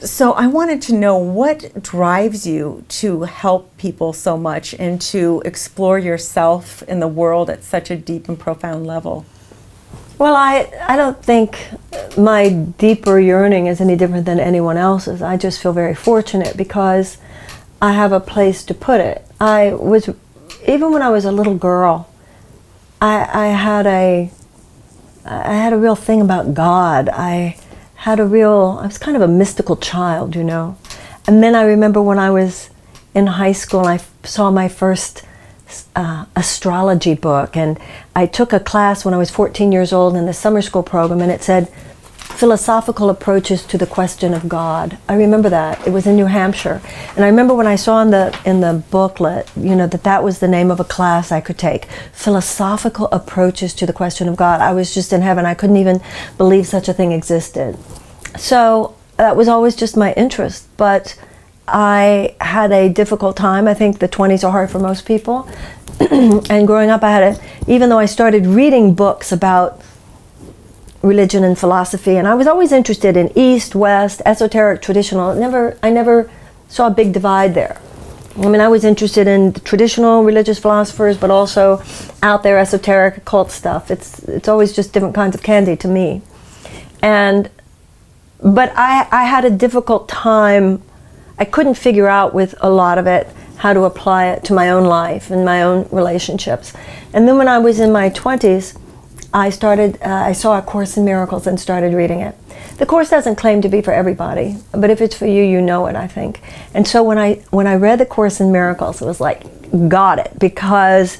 So I wanted to know what drives you to help people so much and to explore yourself in the world at such a deep and profound level. Well, I don't think my deeper yearning is any different than anyone else's. I just feel very fortunate because I have a place to put it. Even when I was a little girl, I had a real thing about God. I was kind of a mystical child, you know. And then I remember when I was in high school, I saw my first astrology book, and I took a class when I was 14 years old in the summer school program, and it said philosophical approaches to the question of God. I remember that. It was in New Hampshire. And I remember when I saw in the booklet, you know, that was the name of a class I could take. Philosophical approaches to the question of God. I was just in heaven. I couldn't even believe such a thing existed. So that was always just my interest. But I had a difficult time. I think the 20s are hard for most people. And growing up, even though I started reading books about religion and philosophy, and I was always interested in East, West, esoteric, traditional. I never saw a big divide there. I mean, I was interested in the traditional religious philosophers, but also out there esoteric occult stuff. It's always just different kinds of candy to me. But I had a difficult time. I couldn't figure out with a lot of it how to apply it to my own life and my own relationships. And then when I was in my 20s, I saw A Course in Miracles and started reading it. The Course doesn't claim to be for everybody, but if it's for you, you know it, I think. And so when I read The Course in Miracles, it was like, got it, because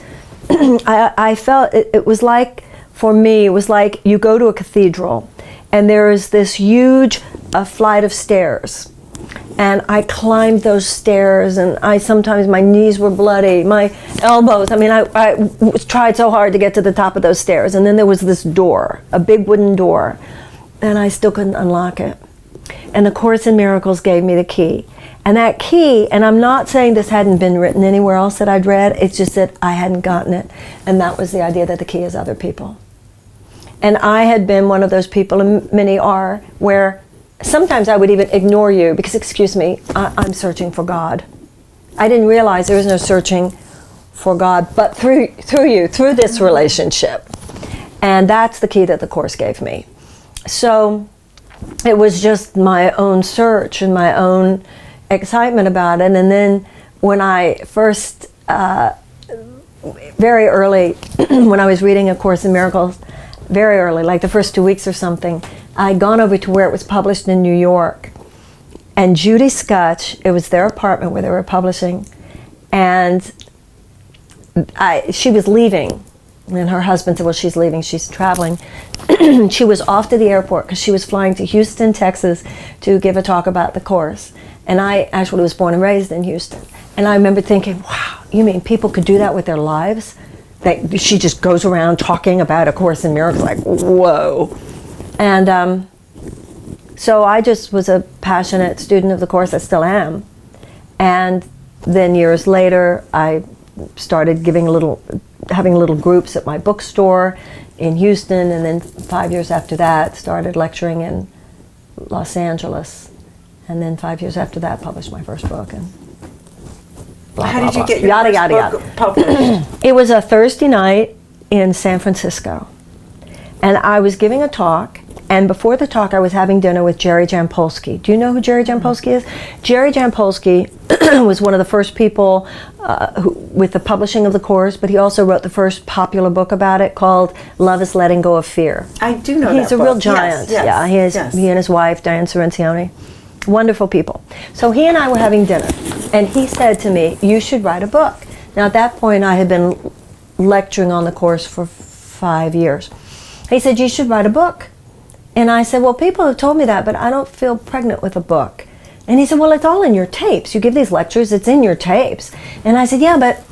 I felt it was like, for me, it was like you go to a cathedral and there is this huge flight of stairs. And I climbed those stairs, and sometimes my knees were bloody, my elbows. I mean, I tried so hard to get to the top of those stairs. And then there was this door, a big wooden door, and I still couldn't unlock it. And the Course in Miracles gave me the key. And that key, and I'm not saying this hadn't been written anywhere else that I'd read, it's just that I hadn't gotten it. And that was the idea that the key is other people. And I had been one of those people, and many are, where sometimes I would even ignore you because, excuse me, I'm searching for God. I didn't realize there was no searching for God, but through you, through this relationship. And that's the key that the Course gave me. So it was just my own search and my own excitement about it. And then when I first, very early, when I was reading A Course in Miracles, very early, like the first 2 weeks or something, I'd gone over to where it was published in New York. And Judy Scotch, it was their apartment where they were publishing, and she was leaving. And her husband said, well, she's leaving, she's traveling. She was off to the airport because she was flying to Houston, Texas to give a talk about the Course. And I actually was born and raised in Houston. And I remember thinking, wow, you mean people could do that with their lives? That she just goes around talking about A Course in Miracles, like, whoa. And so I just was a passionate student of the Course. I still am. And then years later, I started having little groups at my bookstore in Houston, and then 5 years after that, started lecturing in Los Angeles. And then 5 years after that, published my first book. And blah, How blah, did you blah. get your yada, first yada, book yada. published? It was a Thursday night in San Francisco. And I was giving a talk, and before the talk I was having dinner with Jerry Jampolsky. Do you know who Jerry Jampolsky is? Jerry Jampolsky was one of the first people with the publishing of the Course, but he also wrote the first popular book about it called Love is Letting Go of Fear. I do know He's that a book. real giant. Yes, yes, Yeah, he and his wife, Diane Cirencioni. Wonderful people. So he and I were having dinner, and he said to me, you should write a book. Now at that point I had been lecturing on the Course for 5 years. He said, you should write a book. And I said, well, people have told me that, but I don't feel pregnant with a book. And he said, well, it's all in your tapes. You give these lectures, it's in your tapes. And I said, yeah, but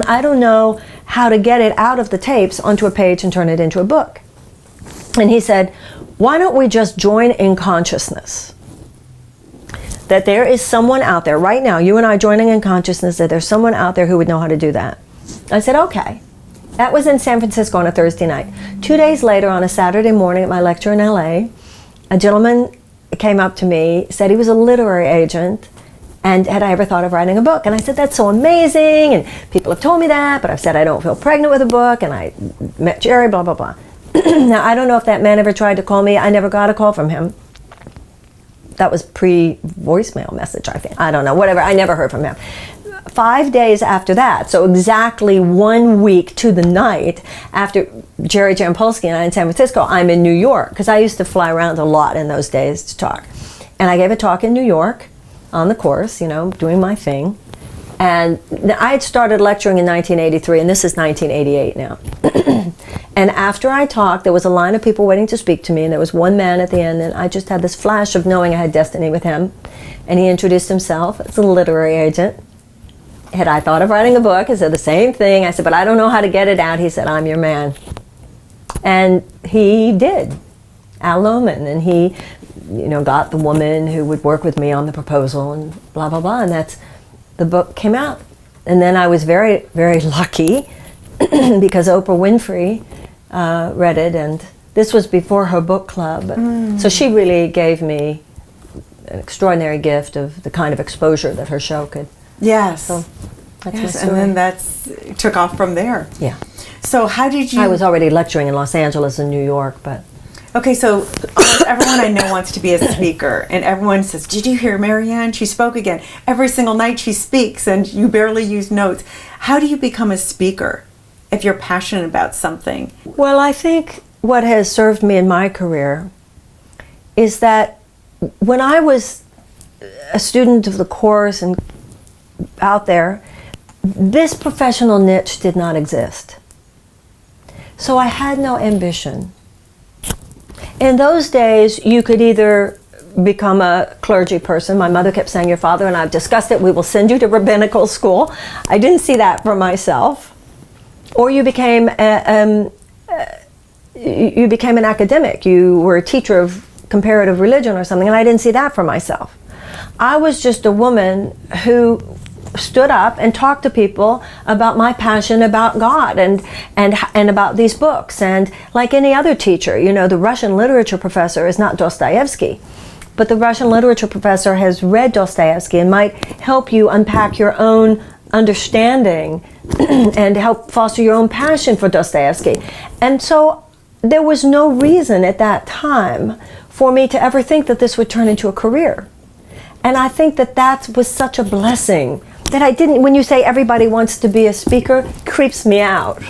I don't know how to get it out of the tapes onto a page and turn it into a book. And he said, why don't we just join in consciousness? That there is someone out there, right now, you and I joining in consciousness, that there's someone out there who would know how to do that. I said, okay. That was in San Francisco on a Thursday night. 2 days later, on a Saturday morning at my lecture in LA, a gentleman came up to me, said he was a literary agent, and had I ever thought of writing a book? And I said, that's so amazing, and people have told me that, but I've said I don't feel pregnant with a book, and I met Jerry, blah, blah, blah. Now, I don't know if that man ever tried to call me. I never got a call from him. That was pre-voicemail message, I think. I don't know, whatever. I never heard from him. 5 days after that, so exactly 1 week to the night after Jerry Jampolsky and I in San Francisco, I'm in New York, because I used to fly around a lot in those days to talk. And I gave a talk in New York on the course, you know, doing my thing. And I had started lecturing in 1983, and this is 1988 now. And after I talked, there was a line of people waiting to speak to me, and there was one man at the end, and I just had this flash of knowing I had destiny with him. And he introduced himself as a literary agent. Had I thought of writing a book? I said the same thing. I said, but I don't know how to get it out. He said, I'm your man. And he did. Al Lohman. And he, you know, got the woman who would work with me on the proposal and blah, blah, blah. And that's, the book came out. And then I was very, very lucky because Oprah Winfrey read it, and this was before her book club. So she really gave me an extraordinary gift of the kind of exposure that her show could. Yes. So that's my yes, story. and then took off from there. Yeah. So how did you... I was already lecturing in Los Angeles and New York, but... Okay, so almost everyone I know wants to be a speaker, and everyone says, did you hear Marianne? She spoke again. Every single night she speaks, and you barely use notes. How do you become a speaker if you're passionate about something? Well, I think what has served me in my career is that when I was a student of the course and out there, this professional niche did not exist. So I had no ambition. In those days, you could either become a clergy person. My mother kept saying, your father and I have discussed it, we will send you to rabbinical school. I didn't see that for myself. Or you became an academic. You were a teacher of comparative religion or something, and I didn't see that for myself. I was just a woman who stood up and talked to people about my passion about God and about these books. And like any other teacher, you know, the Russian literature professor is not Dostoevsky, but the Russian literature professor has read Dostoevsky and might help you unpack your own understanding and help foster your own passion for Dostoevsky. And so there was no reason at that time for me to ever think that this would turn into a career. And I think that that was such a blessing that I didn't, when you say everybody wants to be a speaker, creeps me out.